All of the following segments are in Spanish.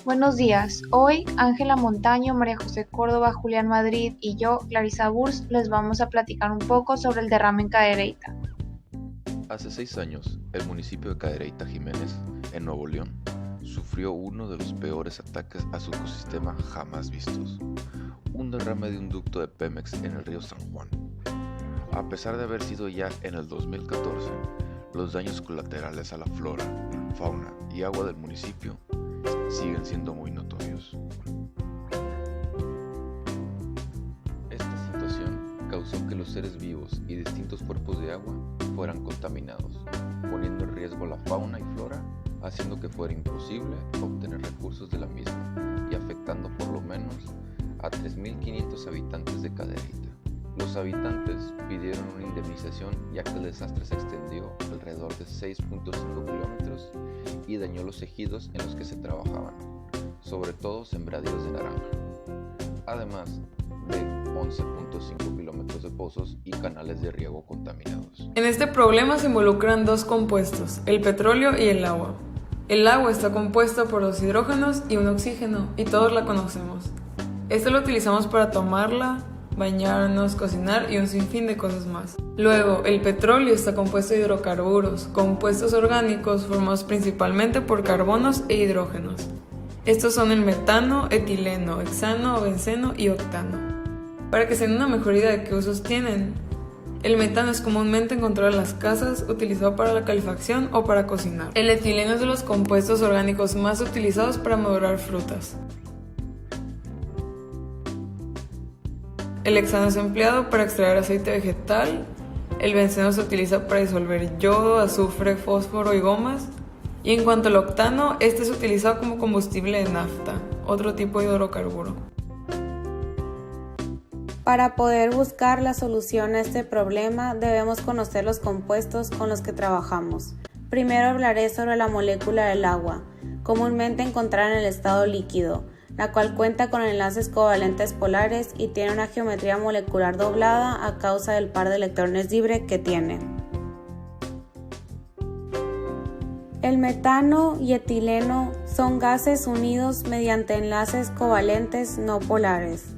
Buenos días. Hoy Ángela Montaño, María José Córdoba, Julián Madrid y yo, Clarisa Burs, les vamos a platicar un poco sobre el derrame en Cadereyta. Hace 6 años, el municipio de Cadereyta Jiménez, en Nuevo León, sufrió uno de los peores ataques a su ecosistema jamás vistos, un derrame de un ducto de Pemex en el río San Juan. A pesar de haber sido ya en el 2014, los daños colaterales a la flora, fauna y agua del municipio siguen siendo muy notorios. Esta situación causó que los seres vivos y distintos cuerpos de agua fueran contaminados, poniendo en riesgo la fauna y flora, haciendo que fuera imposible obtener recursos de la misma y afectando por lo menos a 3.500 habitantes de Cadereyta. Los habitantes pidieron una indemnización ya que el desastre se extendió alrededor de 6.5 kilómetros y dañó los ejidos en los que se trabajaban, sobre todo sembradíos de naranja, además de 11.5 kilómetros de pozos y canales de riego contaminados. En este problema se involucran dos compuestos, el petróleo y el agua. El agua está compuesta por 2 hidrógenos y un oxígeno, y todos la conocemos. Esto lo utilizamos para tomarla, bañarnos, cocinar y un sinfín de cosas más. Luego, el petróleo está compuesto de hidrocarburos, compuestos orgánicos formados principalmente por carbonos e hidrógenos. Estos son el metano, etileno, hexano, benceno y octano. Para que se den una mejor idea de qué usos tienen, el metano es comúnmente encontrado en las casas, utilizado para la calefacción o para cocinar. El etileno es de los compuestos orgánicos más utilizados para madurar frutas. El hexano es empleado para extraer aceite vegetal, el benceno se utiliza para disolver yodo, azufre, fósforo y gomas, y en cuanto al octano, este es utilizado como combustible de nafta, otro tipo de hidrocarburo. Para poder buscar la solución a este problema, debemos conocer los compuestos con los que trabajamos. Primero hablaré sobre la molécula del agua, comúnmente encontrada en el estado líquido, la cual cuenta con enlaces covalentes polares y tiene una geometría molecular doblada a causa del par de electrones libre que tiene. El metano y etileno son gases unidos mediante enlaces covalentes no polares.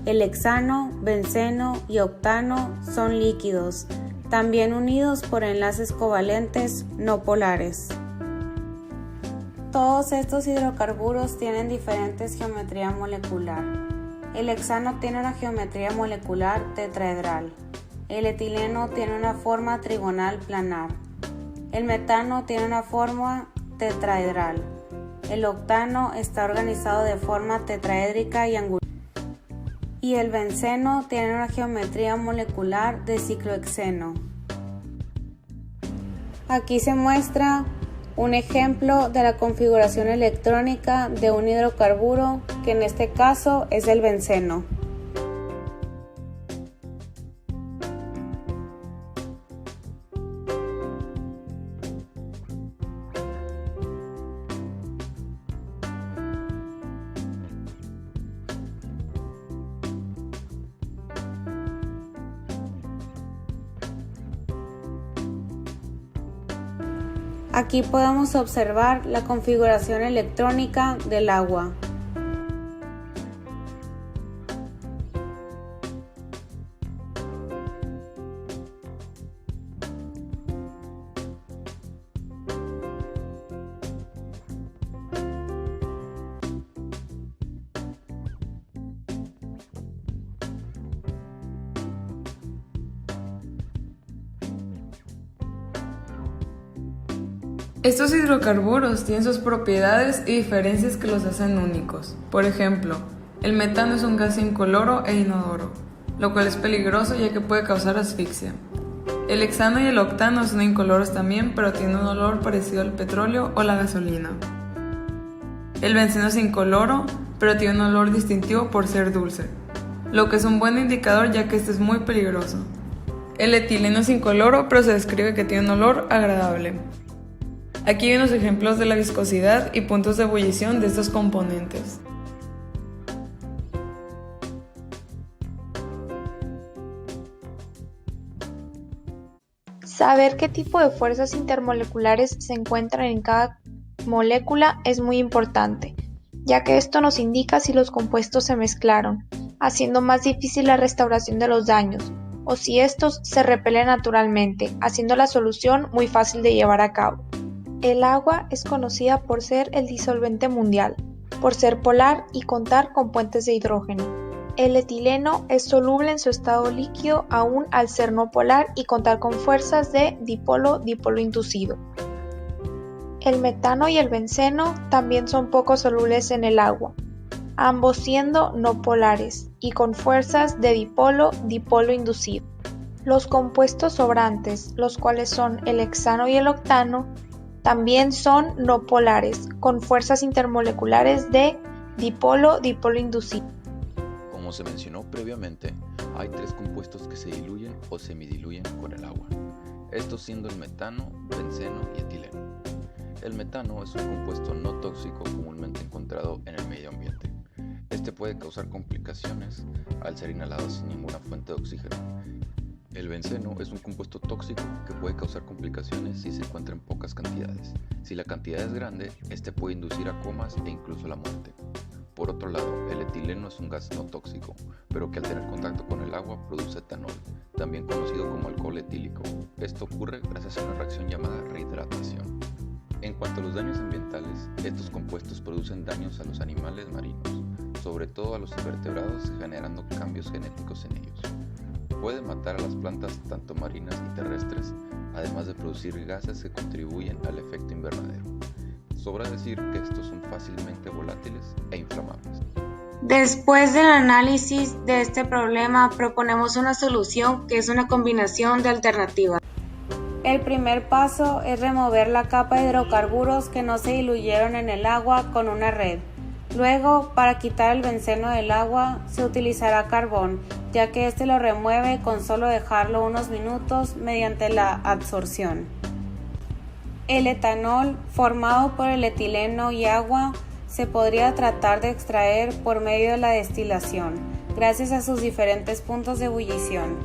El hexano, benceno y octano son líquidos, también unidos por enlaces covalentes no polares. Todos estos hidrocarburos tienen diferentes geometría molecular. El hexano tiene una geometría molecular tetraedral. El etileno tiene una forma trigonal planar. El metano tiene una forma tetraedral. El octano está organizado de forma tetraédrica y angular. Y el benceno tiene una geometría molecular de ciclohexeno. Aquí se muestra un ejemplo de la configuración electrónica de un hidrocarburo, que en este caso es el benceno. Aquí podemos observar la configuración electrónica del agua. Estos hidrocarburos tienen sus propiedades y diferencias que los hacen únicos. Por ejemplo, el metano es un gas incoloro e inodoro, lo cual es peligroso ya que puede causar asfixia. El hexano y el octano son incoloros también, pero tienen un olor parecido al petróleo o la gasolina. El benceno es incoloro, pero tiene un olor distintivo por ser dulce, lo que es un buen indicador ya que este es muy peligroso. El etileno es incoloro, pero se describe que tiene un olor agradable. Aquí ven los ejemplos de la viscosidad y puntos de ebullición de estos componentes. Saber qué tipo de fuerzas intermoleculares se encuentran en cada molécula es muy importante. ya que esto nos indica si los compuestos se mezclaron, haciendo más difícil la restauración de los daños, o si estos se repelen naturalmente, haciendo la solución muy fácil de llevar a cabo. El agua es conocida por ser el disolvente mundial, por ser polar y contar con puentes de hidrógeno. El etileno es soluble en su estado líquido aún al ser no polar y contar con fuerzas de dipolo-dipolo inducido. El metano y el benceno también son poco solubles en el agua, ambos siendo no polares y con fuerzas de dipolo-dipolo inducido. Los compuestos sobrantes, los cuales son el hexano y el octano, también son no polares, con fuerzas intermoleculares de dipolo-dipolo inducido. Como se mencionó previamente, hay 3 compuestos que se diluyen o semidiluyen con el agua, estos siendo el metano, benceno y etileno. El metano es un compuesto no tóxico comúnmente encontrado en el medio ambiente. Este puede causar complicaciones al ser inhalado sin ninguna fuente de oxígeno. El benceno es un compuesto tóxico que puede causar complicaciones si se encuentra en pocas cantidades. Si la cantidad es grande, este puede inducir a comas e incluso la muerte. Por otro lado, el etileno es un gas no tóxico, pero que al tener contacto con el agua produce etanol, también conocido como alcohol etílico. Esto ocurre gracias a una reacción llamada rehidratación. En cuanto a los daños ambientales, estos compuestos producen daños a los animales marinos, sobre todo a los invertebrados, generando cambios genéticos en ellos. Pueden matar a las plantas tanto marinas y terrestres, además de producir gases que contribuyen al efecto invernadero. Sobra decir que estos son fácilmente volátiles e inflamables. Después del análisis de este problema, proponemos una solución que es una combinación de alternativas. El primer paso es remover la capa de hidrocarburos que no se diluyeron en el agua con una red. Luego, para quitar el benceno del agua, se utilizará carbón, ya que este lo remueve con solo dejarlo unos minutos mediante la adsorción. El etanol, formado por el etileno y agua, se podría tratar de extraer por medio de la destilación, gracias a sus diferentes puntos de ebullición.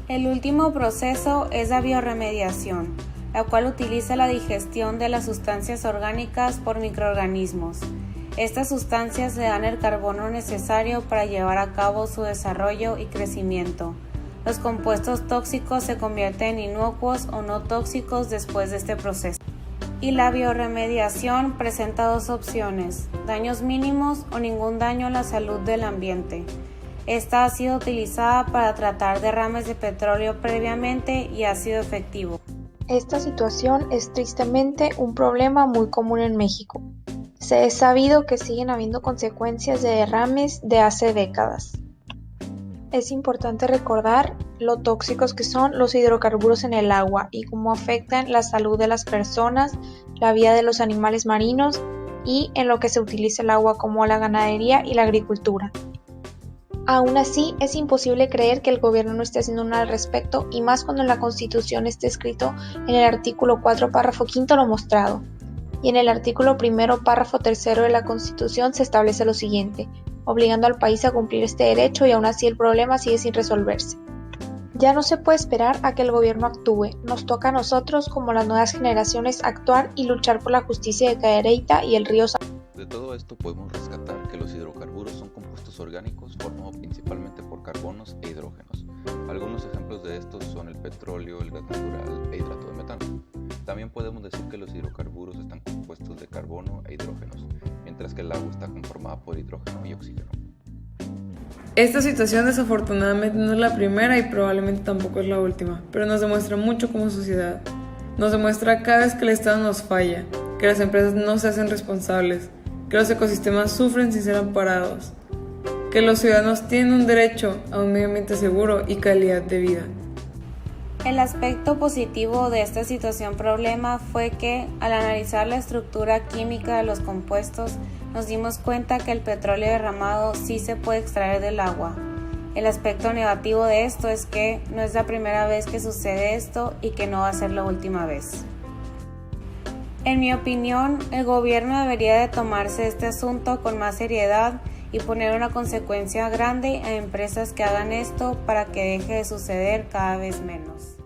El último proceso es la biorremediación, la cual utiliza la digestión de las sustancias orgánicas por microorganismos. Estas sustancias le dan el carbono necesario para llevar a cabo su desarrollo y crecimiento. Los compuestos tóxicos se convierten en inocuos o no tóxicos después de este proceso. Y la biorremediación presenta 2 opciones: daños mínimos o ningún daño a la salud del ambiente. Esta ha sido utilizada para tratar derrames de petróleo previamente y ha sido efectivo. Esta situación es tristemente un problema muy común en México. Se es sabido que siguen habiendo consecuencias de derrames de hace décadas. Es importante recordar lo tóxicos que son los hidrocarburos en el agua y cómo afectan la salud de las personas, la vida de los animales marinos y en lo que se utiliza el agua como la ganadería y la agricultura. Aún así, es imposible creer que el gobierno no esté haciendo nada al respecto, y más cuando en la Constitución está escrito en el artículo 4, párrafo 5 lo mostrado. Y en el artículo 1, párrafo 3 de la Constitución se establece lo siguiente, obligando al país a cumplir este derecho, y aún así el problema sigue sin resolverse. Ya no se puede esperar a que el gobierno actúe, nos toca a nosotros como las nuevas generaciones actuar y luchar por la justicia de Cadereyta y el río San. De todo esto podemos rescatar que los hidrocarburos son compuestos orgánicos formados principalmente por carbonos e hidrógenos. Algunos ejemplos de estos son el petróleo, el gas natural e hidrato de metano. También podemos decir que los hidrocarburos están compuestos de carbono e hidrógenos, mientras que el agua está conformada por hidrógeno y oxígeno. Esta situación desafortunadamente no es la primera y probablemente tampoco es la última, pero nos demuestra mucho como sociedad. Nos demuestra cada vez que el Estado nos falla, que las empresas no se hacen responsables, que los ecosistemas sufren sin ser amparados, que los ciudadanos tienen un derecho a un medio ambiente seguro y calidad de vida. El aspecto positivo de esta situación problema fue que, al analizar la estructura química de los compuestos, nos dimos cuenta que el petróleo derramado sí se puede extraer del agua. El aspecto negativo de esto es que no es la primera vez que sucede esto y que no va a ser la última vez. En mi opinión, el gobierno debería de tomarse este asunto con más seriedad y poner una consecuencia grande a empresas que hagan esto para que deje de suceder cada vez menos.